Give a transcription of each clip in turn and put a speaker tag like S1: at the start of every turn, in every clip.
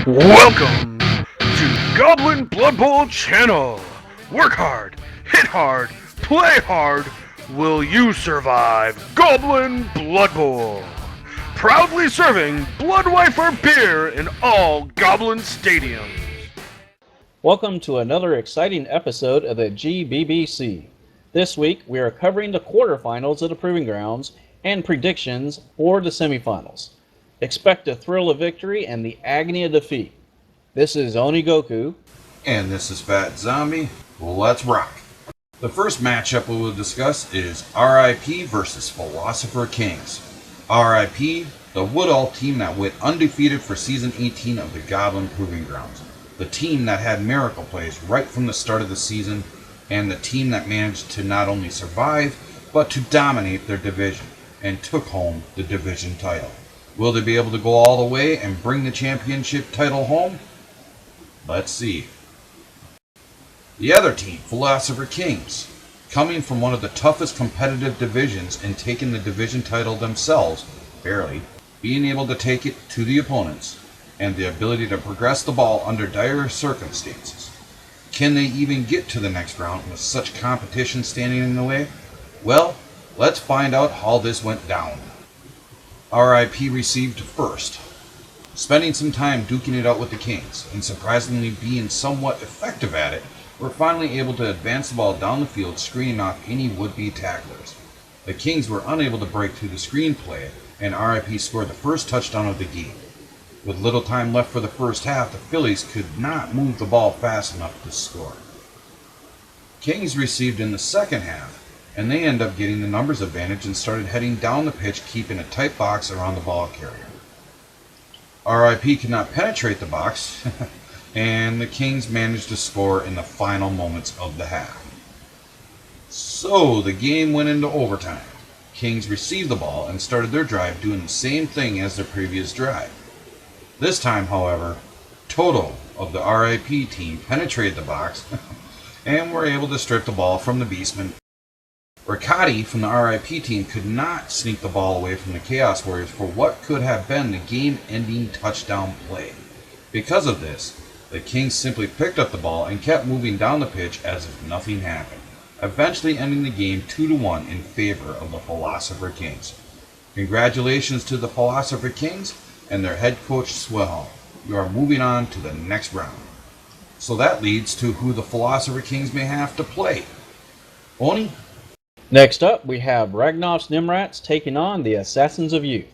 S1: Welcome to Goblin Blood Bowl Channel. Work hard, hit hard, play hard. Will you survive Goblin Blood Bowl? Proudly serving Bloodwifer beer in all Goblin stadiums.
S2: Welcome to another exciting episode of the GBBC. This week we are covering the quarterfinals of the Proving Grounds and predictions for the semifinals. Expect the thrill of victory and the agony of defeat. This is Onigoku.
S3: And this is Fat Zombie. Let's rock. The first matchup we will discuss is RIP versus Philosopher Kings. RIP, the Woodall team that went undefeated for Season 18 of the Goblin Proving Grounds. The team that had miracle plays right from the start of the season, and the team that managed to not only survive, but to dominate their division, and took home the division title. Will they be able to go all the way and bring the championship title home? Let's see. The other team, Philosopher Kings, coming from one of the toughest competitive divisions and taking the division title themselves, barely, being able to take it to the opponents, and the ability to progress the ball under dire circumstances. Can they even get to the next round with such competition standing in the way? Well, let's find out how this went down. RIP received first, spending some time duking it out with the Kings, and surprisingly being somewhat effective at it, were finally able to advance the ball down the field, screening off any would-be tacklers. The Kings were unable to break through the screenplay, and RIP scored the first touchdown of the game. With little time left for the first half, the Phillies could not move the ball fast enough to score. Kings received in the second half, and they end up getting the numbers advantage and started heading down the pitch, keeping a tight box around the ball carrier. RIP could not penetrate the box, and the Kings managed to score in the final moments of the half. So the game went into overtime. Kings received the ball and started their drive doing the same thing as their previous drive. This time, however, Toto of the RIP team penetrated the box and were able to strip the ball from the Beastmen. Riccati from the RIP team could not sneak the ball away from the Chaos Warriors for what could have been the game-ending touchdown play. Because of this, the Kings simply picked up the ball and kept moving down the pitch as if nothing happened, eventually ending the game 2-1 in favor of the Philosopher Kings. Congratulations to the Philosopher Kings and their head coach Swell. You are moving on to the next round. So that leads to who the Philosopher Kings may have to play. Oni?
S2: Next up, we have Ragnar's Nimrats taking on the Assassins of Youth.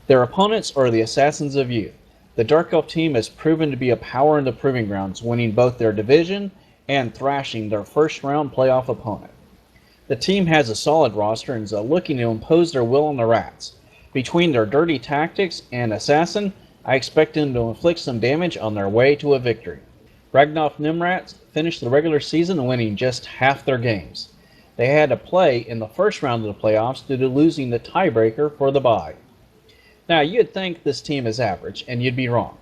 S2: Their opponents are the Assassins of Youth. The Dark Elf team has proven to be a power in the Proving Grounds, winning both their division and thrashing their first-round playoff opponent. The team has a solid roster and is looking to impose their will on the Rats. Between their dirty tactics and Assassin, I expect them to inflict some damage on their way to a victory. Ragnar's Nimrats finished the regular season winning just half their games. They had to play in the first round of the playoffs due to losing the tiebreaker for the bye. Now, you'd think this team is average, and you'd be wrong.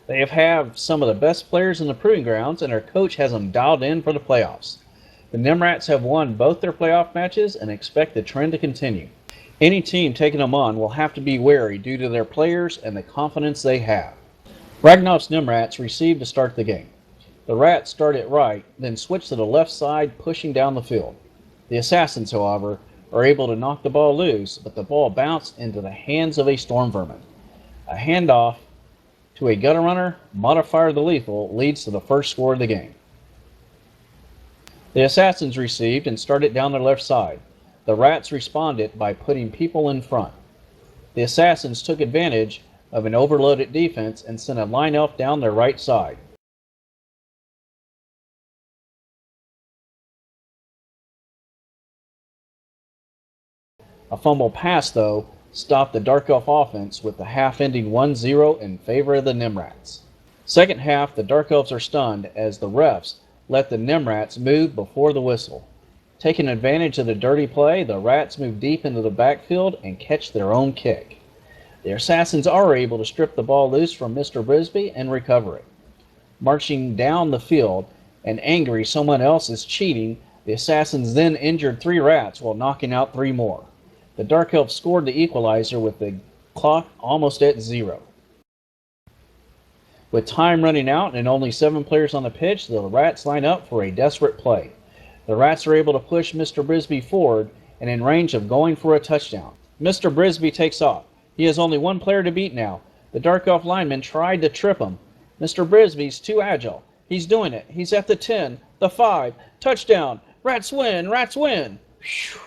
S2: They have some of the best players in the Proving Grounds, and their coach has them dialed in for the playoffs. The Nimrats have won both their playoff matches and expect the trend to continue. Any team taking them on will have to be wary due to their players and the confidence they have. Ragnar's Nimrats received to start the game. The Rats started right, then switched to the left side, pushing down the field. The Assassins, however, are able to knock the ball loose, but the ball bounced into the hands of a Storm Vermin. A handoff to a gutter runner, Modifier the Lethal, leads to the first score of the game. The Assassins received and started down their left side. The Rats responded by putting people in front. The Assassins took advantage of an overloaded defense and sent a line elf down their right side. A fumble pass, though, stopped the Dark Elf offense with the half ending 1-0 in favor of the Nimrats. Second half, the Dark Elves are stunned as the refs let the Nimrats move before the whistle. Taking advantage of the dirty play, the Rats move deep into the backfield and catch their own kick. The Assassins are able to strip the ball loose from Mr. Brisby and recover it. Marching down the field and angry someone else is cheating, the Assassins then injured 3 Rats while knocking out 3 more. The Dark Elf scored the equalizer with the clock almost at 0. With time running out and only 7 players on the pitch, the Rats line up for a desperate play. The Rats are able to push Mr. Brisby forward and in range of going for a touchdown. Mr. Brisby takes off. He has only 1 player to beat now. The Darkoff lineman tried to trip him. Mr. Brisby's too agile. He's doing it. He's at the 10, the 5, touchdown. Rats win, Rats win. Whew.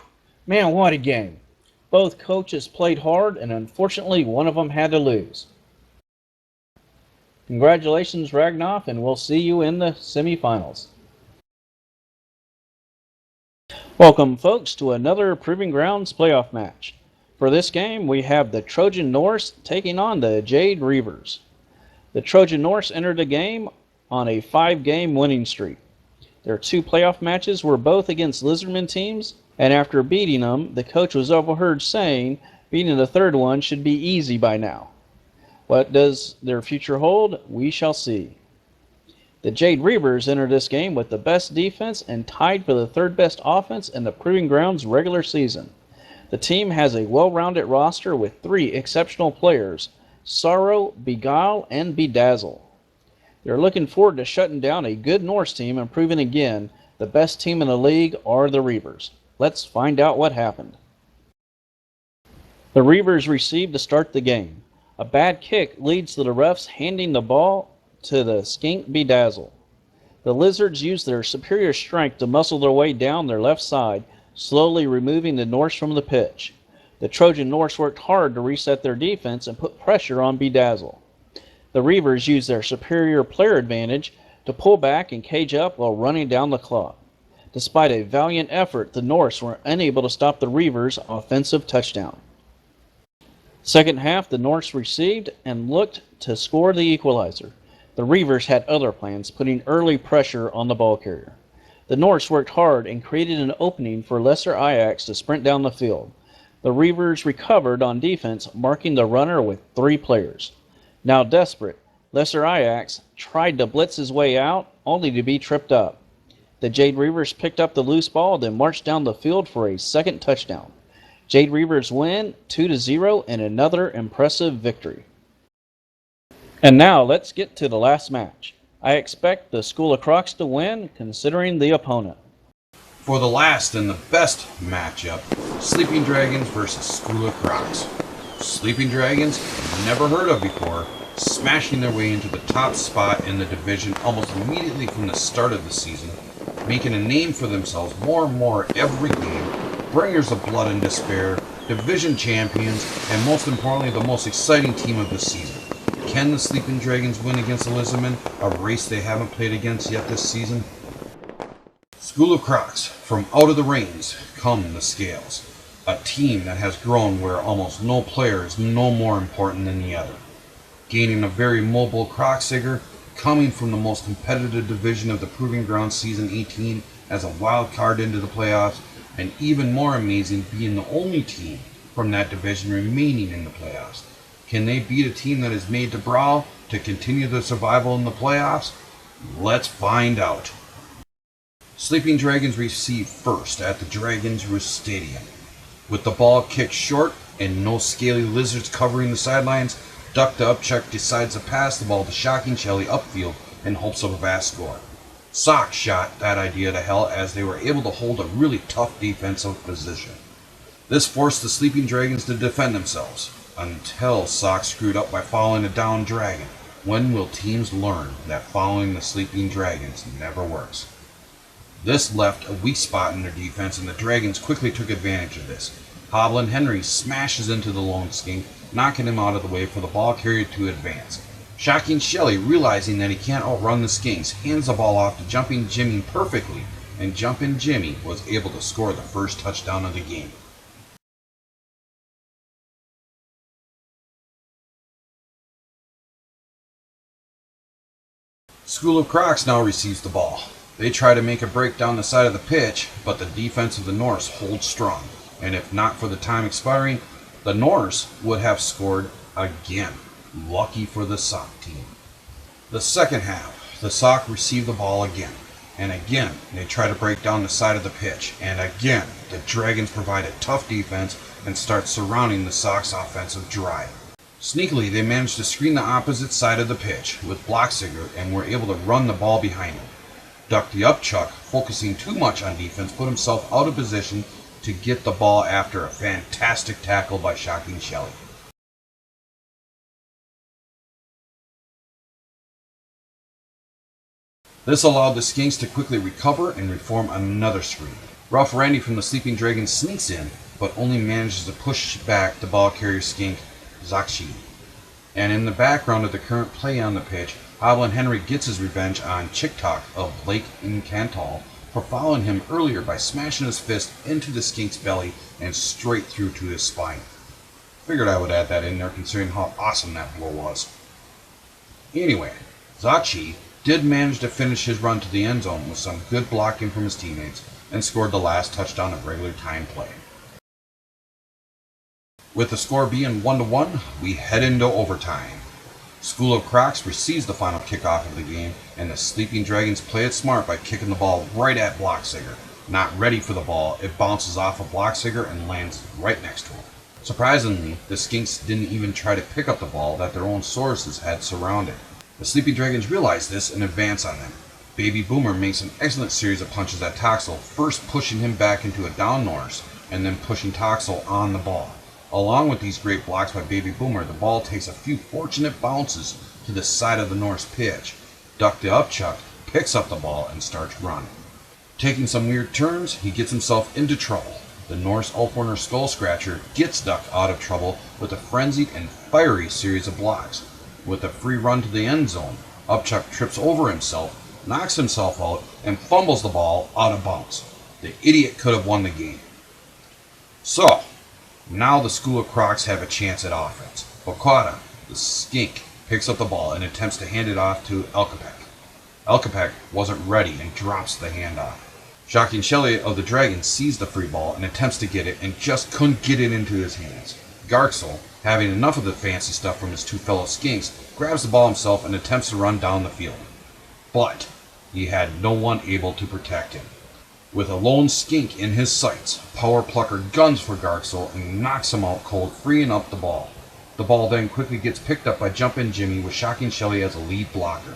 S2: Man, what a game. Both coaches played hard, and unfortunately one of them had to lose. Congratulations, Ragnoff, and we'll see you in the semifinals. Welcome, folks, to another Proving Grounds playoff match. For this game, we have the Trojan Norse taking on the Jade Reavers. The Trojan Norse entered the game on a 5-game winning streak. Their 2 playoff matches were both against Lizardman teams, and after beating them, the coach was overheard saying beating the 3rd one should be easy by now. What does their future hold? We shall see. The Jade Reavers entered this game with the best defense and tied for the 3rd best offense in the Proving Grounds regular season. The team has a well-rounded roster with 3 exceptional players, Sorrow, Beguile, and Bedazzle. They're looking forward to shutting down a good Norse team and proving again the best team in the league are the Reavers. Let's find out what happened. The Reavers received to start the game. A bad kick leads to the refs handing the ball to the skink Bedazzle. The Lizards use their superior strength to muscle their way down their left side, slowly removing the Norse from the pitch. The Trojan Norse worked hard to reset their defense and put pressure on Bedazzle. The Reavers used their superior player advantage to pull back and cage up while running down the clock. Despite a valiant effort, the Norse were unable to stop the Reavers' offensive touchdown. Second half, the Norse received and looked to score the equalizer. The Reavers had other plans, putting early pressure on the ball carrier. The Norse worked hard and created an opening for Lesser Ajax to sprint down the field. The Reavers recovered on defense, marking the runner with 3 players. Now desperate, Lesser Ajax tried to blitz his way out, only to be tripped up. The Jade Reavers picked up the loose ball, then marched down the field for a 2nd touchdown. Jade Reavers win 2-0 in another impressive victory. And now let's get to the last match. I expect the School of Crocs to win, considering the opponent.
S3: For the last and the best matchup, Sleeping Dragons versus School of Crocs. Sleeping Dragons, never heard of before, smashing their way into the top spot in the division almost immediately from the start of the season, making a name for themselves more and more every game, bringers of blood and despair, division champions, and most importantly, the most exciting team of the season. Can the Sleeping Dragons win against the Lizardmen, a race they haven't played against yet this season? School of Crocs, from out of the reins come the Scales, a team that has grown where almost no player is no more important than the other. Gaining a very mobile Crocsigger, coming from the most competitive division of the Proving Grounds Season 18 as a wild card into the playoffs, and even more amazing, being the only team from that division remaining in the playoffs. Can they beat a team that is made to brawl to continue their survival in the playoffs? Let's find out. Sleeping Dragons receive first at the Dragons Roost Stadium. With the ball kicked short and no scaly lizards covering the sidelines, Duck the Upchuck decides to pass the ball to Shocking Shelly upfield in hopes of a fast score. Sock shot that idea to hell as they were able to hold a really tough defensive position. This forced the Sleeping Dragons to defend themselves, until Sock screwed up by following a down dragon. When will teams learn that following the Sleeping Dragons never works? This left a weak spot in their defense, and the Dragons quickly took advantage of this. Hoblin Henry smashes into the lone skink, knocking him out of the way for the ball carrier to advance. Shocking Shelly, realizing that he can't outrun the Skinks, hands the ball off to Jumping Jimmy perfectly, and Jumpin' Jimmy was able to score the first touchdown of the game. School of Crocs now receives the ball. They try to make a break down the side of the pitch, but the defense of the Norse holds strong, and if not for the time expiring, the Norse would have scored again. Lucky for the Sock team. The second half, the Sock receive the ball again, and again they try to break down the side of the pitch, and again the Dragons provide a tough defense and start surrounding the Sock's offensive drive. Sneakily, they managed to screen the opposite side of the pitch with Blocksigger and were able to run the ball behind him. Duck the Upchuck, focusing too much on defense, put himself out of position to get the ball after a fantastic tackle by Shocking Shelley. This allowed the Skinks to quickly recover and reform another screen. Rough Randy from the Sleeping Dragon sneaks in, but only manages to push back the ball carrier skink, Zakshi. And in the background of the current play on the pitch, Hoblin Henry gets his revenge on Chick-Talk of Blake and Cantal for following him earlier by smashing his fist into the skink's belly and straight through to his spine. Figured I would add that in there considering how awesome that blow was. Anyway, Zakshi did manage to finish his run to the end zone with some good blocking from his teammates and scored the last touchdown of regular time play. With the score being 1-1, we head into overtime. School of Crocs receives the final kickoff of the game, and the Sleeping Dragons play it smart by kicking the ball right at Blocksigger. Not ready for the ball, it bounces off of Blocksigger and lands right next to him. Surprisingly, the Skinks didn't even try to pick up the ball that their own sources had surrounded. The Sleeping Dragons realize this and advance on them. Baby Boomer makes an excellent series of punches at Toxel, first pushing him back into a down Norse, and then pushing Toxel on the ball. Along with these great blocks by Baby Boomer, the ball takes a few fortunate bounces to the side of the Norse pitch. Duck the Upchuck picks up the ball and starts running. Taking some weird turns, he gets himself into trouble. The Norse Ulfwarner Skull Scratcher gets Duck out of trouble with a frenzied and fiery series of blocks. With a free run to the end zone, Upchuck trips over himself, knocks himself out, and fumbles the ball out of bounds. The idiot could have won the game. So, now the School of Crocs have a chance at offense. Bokata, the skink, picks up the ball and attempts to hand it off to Elkapek. Elkapek wasn't ready and drops the handoff. Shocking Shelley of the Dragon sees the free ball and attempts to get it and just couldn't get it into his hands. Garxel, having enough of the fancy stuff from his two fellow skinks, grabs the ball himself and attempts to run down the field. But he had no one able to protect him. With a lone skink in his sights, Power Plucker guns for Garxel and knocks him out cold, freeing up the ball. The ball then quickly gets picked up by Jumpin' Jimmy with Shocking Shelley as a lead blocker.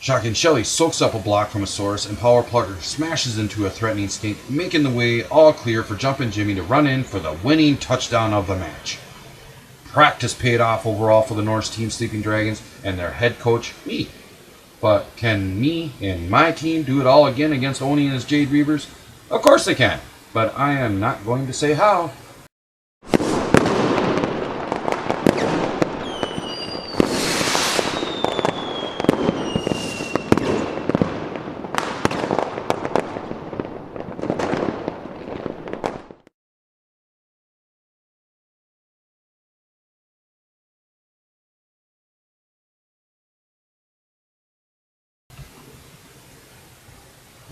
S3: Shocking Shelley soaks up a block from a source and Power Plucker smashes into a threatening skink, making the way all clear for Jumpin' Jimmy to run in for the winning touchdown of the match. Practice paid off overall for the Norse team Sleeping Dragons and their head coach, me. But can me and my team do it all again against Oni and his Jade Reavers? Of course they can, but I am not going to say how.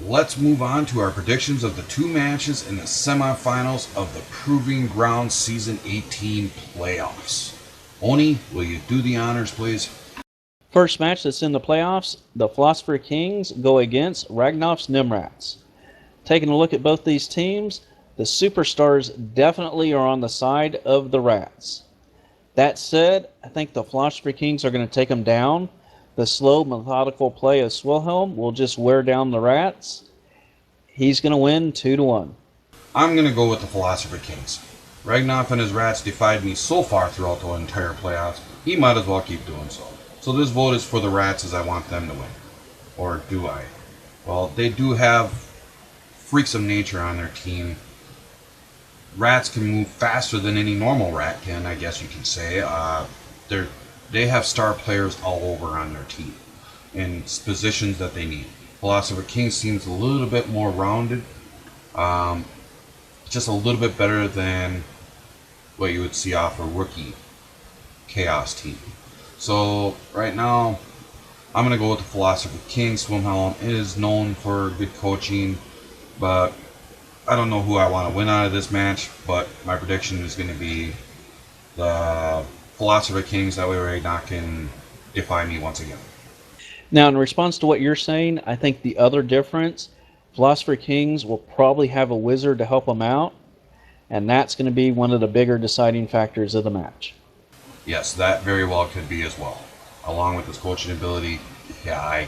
S3: Let's move on to our predictions of the two matches in the semifinals of the Proving Ground Season 18 playoffs. Oni, will you do the honors, please?
S2: First match that's in the playoffs, the Philosopher Kings go against Ragnoff's Nimrats. Taking a look at both these teams, the superstars definitely are on the side of the Rats. That said, I think the Philosopher Kings are going to take them down. The slow, methodical play of Swilhelm will just wear down the Rats. He's going to win 2-1.
S3: I'm going to go with the Philosopher Kings. Ragnoff and his Rats defied me so far throughout the entire playoffs, he might as well keep doing so. So this vote is for the Rats as I want them to win. Or do I? Well, they do have freaks of nature on their team. Rats can move faster than any normal rat can, I guess you can say. They have star players all over on their team in positions that they need. Philosopher King seems a little bit more rounded, just a little bit better than what you would see off a rookie Chaos team. So right now, I'm going to go with the Philosopher King. Swimhelm is known for good coaching, but I don't know who I want to win out of this match, but my prediction is going to be the Philosopher Kings. That way Ragnar can defy me once again.
S2: Now, in response to what you're saying, I think the other difference, Philosopher Kings will probably have a wizard to help them out. and that's going to be one of the bigger deciding factors of the match.
S3: Yes, that very well could be as well. Along with his coaching ability, yeah,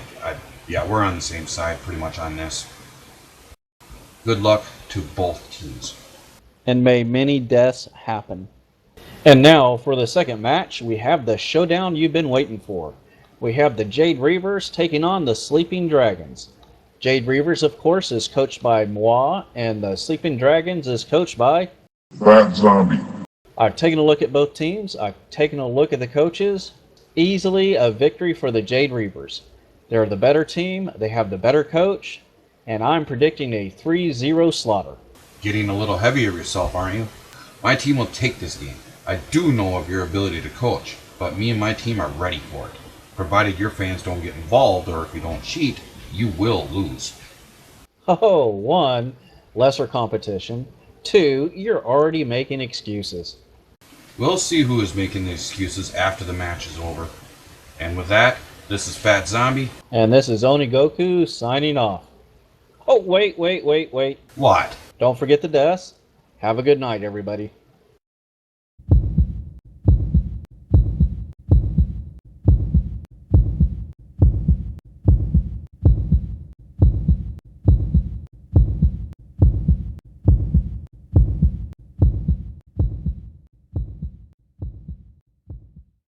S3: we're on the same side pretty much on this. Good luck to both teams.
S2: And may many deaths happen. And now, for the second match, we have the showdown you've been waiting for. We have the Jade Reavers taking on the Sleeping Dragons. Jade Reavers, of course, is coached by Moi, and the Sleeping Dragons is coached by
S4: Fat Zombie.
S2: I've taken a look at both teams. I've taken a look at the coaches. Easily a victory for the Jade Reavers. They're the better team, they have the better coach, and I'm predicting a 3-0 slaughter.
S3: Getting a little heavy of yourself, aren't you? My team will take this game. I do know of your ability to coach, but me and my team are ready for it. Provided your fans don't get involved, or if you don't cheat, you will lose.
S2: Oh, 1, lesser competition. 2, you're already making excuses.
S3: We'll see who is making the excuses after the match is over. And with that, this is Fat Zombie.
S2: And this is Onigoku signing off. Oh, wait.
S3: What?
S2: Don't forget the deaths. Have a good night, everybody.